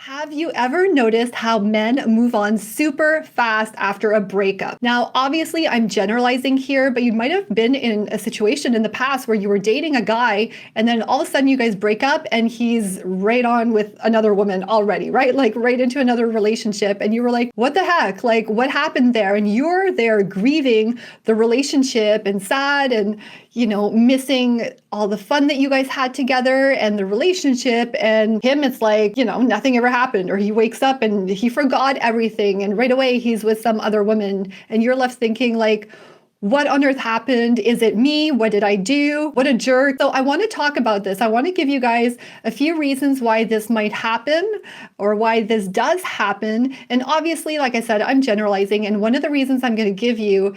Have you ever noticed how men move on super fast after a breakup? Now, obviously, I'm generalizing here, but you might have been in a situation in the past where you were dating a guy and then all of a sudden you guys break up and he's right on with another woman already, right? Like right into another relationship. And you were like, what the heck? Like, what happened there? And you're there grieving the relationship and sad and, missing all the fun that you guys had together and the relationship. And him, it's like, nothing ever happened. Or he wakes up and he forgot everything. And right away he's with some other woman. And you're left thinking like, what on earth happened? Is it me? What did I do? What a jerk. So I want to talk about this. I want to give you guys a few reasons why this might happen or why this does happen. And obviously, like I said, I'm generalizing. And one of the reasons I'm going to give you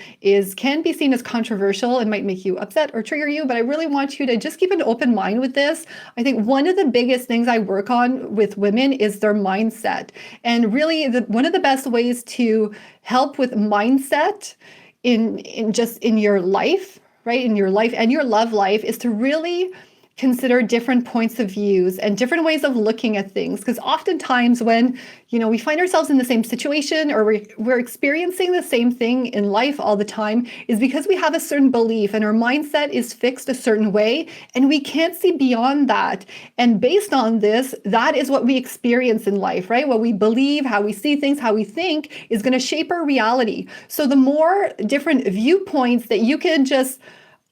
can be seen as controversial and might make you upset or trigger you, but I really want you to just keep an open mind with this. I think one of the biggest things I work on with women is their mindset. And really one of the best ways to help with mindset in your life, right? In your life and your love life is to really consider different points of views and different ways of looking at things. Because oftentimes when, we find ourselves in the same situation or we're experiencing the same thing in life all the time is because we have a certain belief and our mindset is fixed a certain way and we can't see beyond that. And based on this, that is what we experience in life, right? What we believe, how we see things, how we think is going to shape our reality. So the more different viewpoints that you can just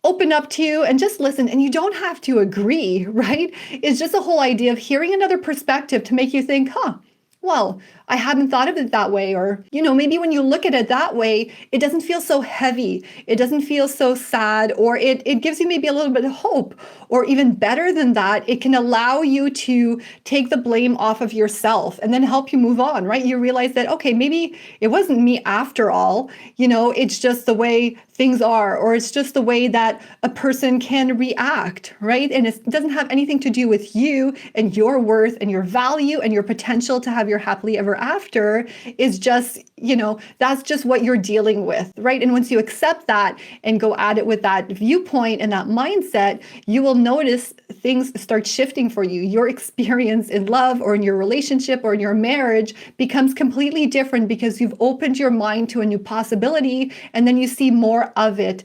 open up to and just listen, and you don't have to agree, right? It's just the whole idea of hearing another perspective to make you think, well, I hadn't thought of it that way. Or, maybe when you look at it that way, it doesn't feel so heavy. It doesn't feel so sad, or it gives you maybe a little bit of hope. Or even better than that, it can allow you to take the blame off of yourself and then help you move on, right? You realize that, okay, maybe it wasn't me after all. It's just the way things are, or it's just the way that a person can react, right? And it doesn't have anything to do with you and your worth and your value and your potential to have your happily ever after. Is just, that's just what you're dealing with, right? And once you accept that and go at it with that viewpoint and that mindset, you will notice things start shifting for you. Your experience in love or in your relationship or in your marriage becomes completely different because you've opened your mind to a new possibility, and then you see more of it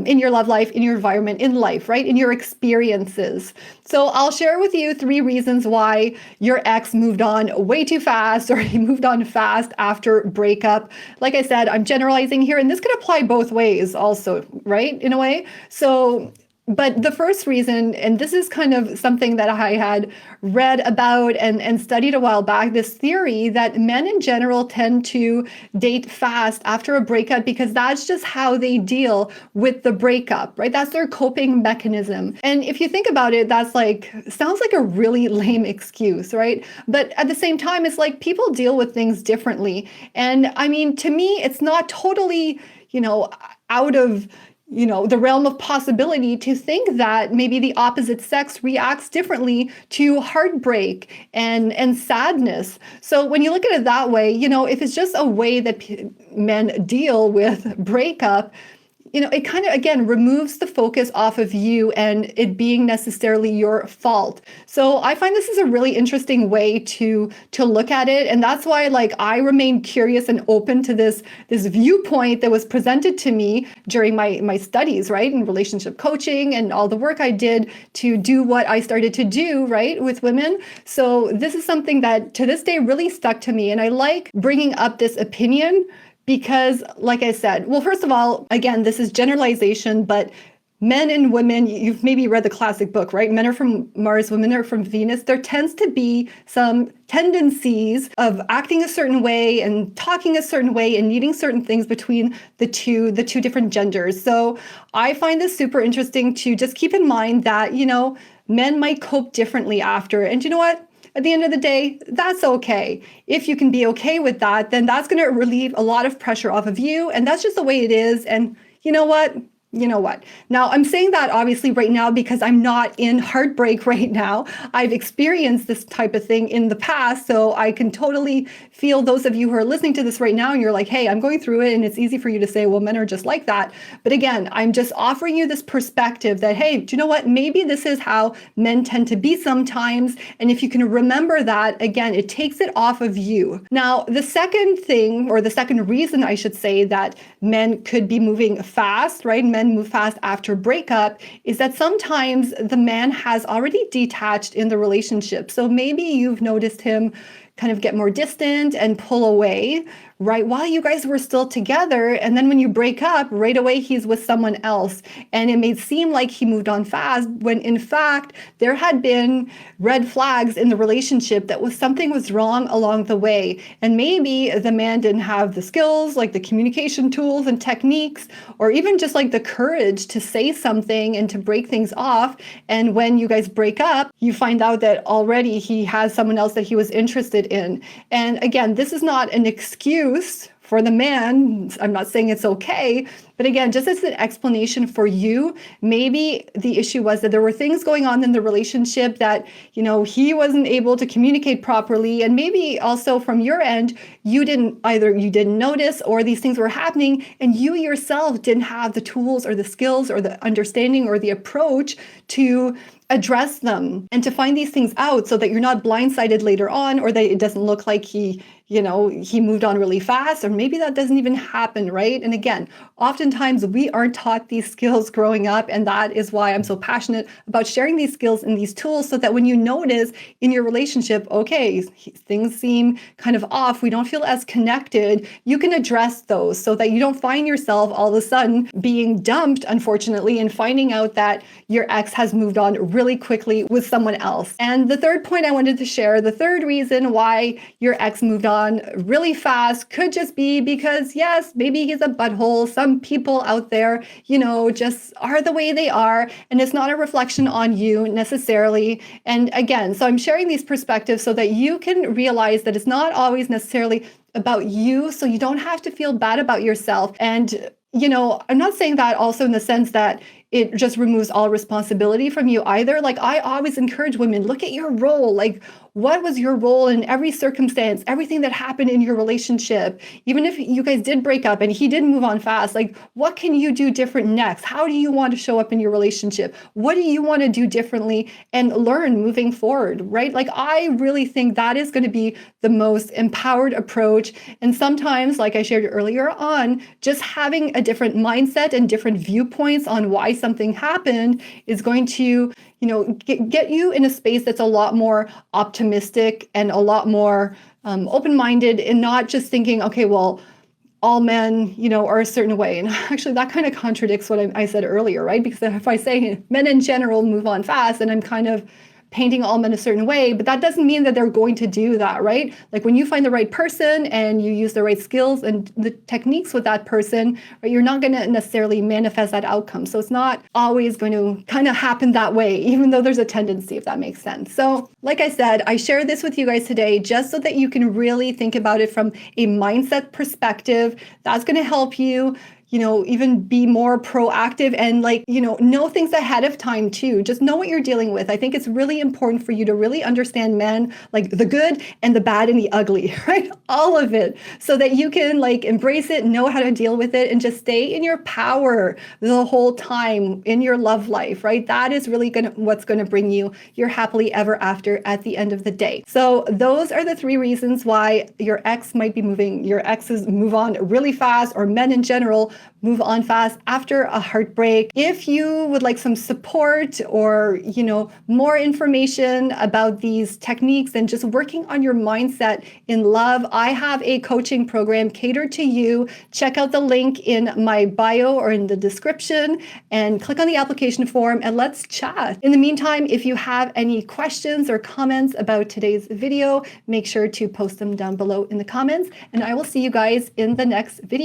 in your love life, in your environment, in life, right? In your experiences. So I'll share with you 3 reasons why your ex moved on way too fast, or he moved on fast after breakup. Like I said, I'm generalizing here, and this could apply both ways also, right? In a way. But the first reason, and this is kind of something that I had read about and studied a while back, this theory that men in general tend to date fast after a breakup because that's just how they deal with the breakup, right? That's their coping mechanism. And if you think about it, sounds like a really lame excuse, right? But at the same time, it's like people deal with things differently. And I mean, to me, it's not totally, out of the realm of possibility to think that maybe the opposite sex reacts differently to heartbreak and sadness. So when you look at it that way, if it's just a way that men deal with breakup, it kind of, again, removes the focus off of you and it being necessarily your fault. So I find this is a really interesting way to look at it. And that's why, I remain curious and open to this viewpoint that was presented to me during my studies, right? In relationship coaching and all the work I did to do what I started to do, right? With women. So this is something that to this day really stuck to me. And I like bringing up this opinion because, like I said, well, first of all, again, this is generalization, but men and women, you've maybe read the classic book, right? Men are from Mars, women are from Venus. There tends to be some tendencies of acting a certain way and talking a certain way and needing certain things between the two different genders. So I find this super interesting to just keep in mind that, men might cope differently after. And you know what? At the end of the day, that's okay. If you can be okay with that, then that's going to relieve a lot of pressure off of you. And that's just the way it is. And you know what? you know what? Now, I'm saying that obviously right now because I'm not in heartbreak right now. I've experienced this type of thing in the past, so I can totally feel those of you who are listening to this right now and you're like, hey, I'm going through it, and it's easy for you to say, well, men are just like that. But again, I'm just offering you this perspective that, hey, do you know what? Maybe this is how men tend to be sometimes. And if you can remember that, again, it takes it off of you. Now, the second thing, or the second reason I should say, that men could be moving fast, right? Men move fast after breakup, is that sometimes the man has already detached in the relationship. So maybe you've noticed him kind of get more distant and pull away, right, while you guys were still together. And then when you break up, right away he's with someone else. And it may seem like he moved on fast when in fact there had been red flags in the relationship, that was something was wrong along the way. And maybe the man didn't have the skills, like the communication tools and techniques, or even just like the courage to say something and to break things off. And when you guys break up, you find out that already he has someone else that he was interested in. And again, this is not an excuse for the man. I'm not saying it's okay, but again, just as an explanation for you, maybe the issue was that there were things going on in the relationship that, he wasn't able to communicate properly. And maybe also from your end, you didn't notice, or these things were happening and you yourself didn't have the tools or the skills or the understanding or the approach to address them and to find these things out, so that you're not blindsided later on, or that it doesn't look like he moved on really fast, or maybe that doesn't even happen, right? And again, oftentimes we aren't taught these skills growing up, and that is why I'm so passionate about sharing these skills and these tools, so that when you notice in your relationship, okay, things seem kind of off, we don't feel as connected, you can address those, so that you don't find yourself all of a sudden being dumped, unfortunately, and finding out that your ex has moved on really quickly with someone else. And the third point I wanted to share, the third reason why your ex moved on really fast, could just be because, yes, maybe he's a butthole. Some people out there, just are the way they are, and it's not a reflection on you necessarily. And again, so I'm sharing these perspectives so that you can realize that it's not always necessarily about you, so you don't have to feel bad about yourself. And I'm not saying that also in the sense that it just removes all responsibility from you either. Like, I always encourage women, look at your role. Like, what was your role in every circumstance, everything that happened in your relationship? Even if you guys did break up and he did move on fast, like, what can you do different next? How do you want to show up in your relationship? What do you want to do differently and learn moving forward, right? Like, I really think that is going to be the most empowered approach. And sometimes, like I shared earlier on, just having a different mindset and different viewpoints on why something happened is going to get you in a space that's a lot more optimistic and a lot more open-minded, and not just thinking, okay, well, all men, are a certain way. And actually that kind of contradicts what I said earlier, right? Because if I say men in general move on fast, and I'm kind of painting all men a certain way, but that doesn't mean that they're going to do that, right? Like, when you find the right person and you use the right skills and the techniques with that person, right, you're not going to necessarily manifest that outcome. So it's not always going to kind of happen that way, even though there's a tendency, if that makes sense. So like I said, I share this with you guys today just so that you can really think about it from a mindset perspective. That's going to help you even be more proactive and know things ahead of time too. Just know what you're dealing with. I think it's really important for you to really understand men, like the good and the bad and the ugly, right? All of it, so that you can embrace it, know how to deal with it, and just stay in your power the whole time in your love life, right? That is really what's going to bring you your happily ever after at the end of the day. So those are the three reasons why your exes move on really fast, or men in general move on fast after a heartbreak. If you would like some support or, more information about these techniques and just working on your mindset in love, I have a coaching program catered to you. Check out the link in my bio or in the description and click on the application form and let's chat. In the meantime, if you have any questions or comments about today's video, make sure to post them down below in the comments, and I will see you guys in the next video.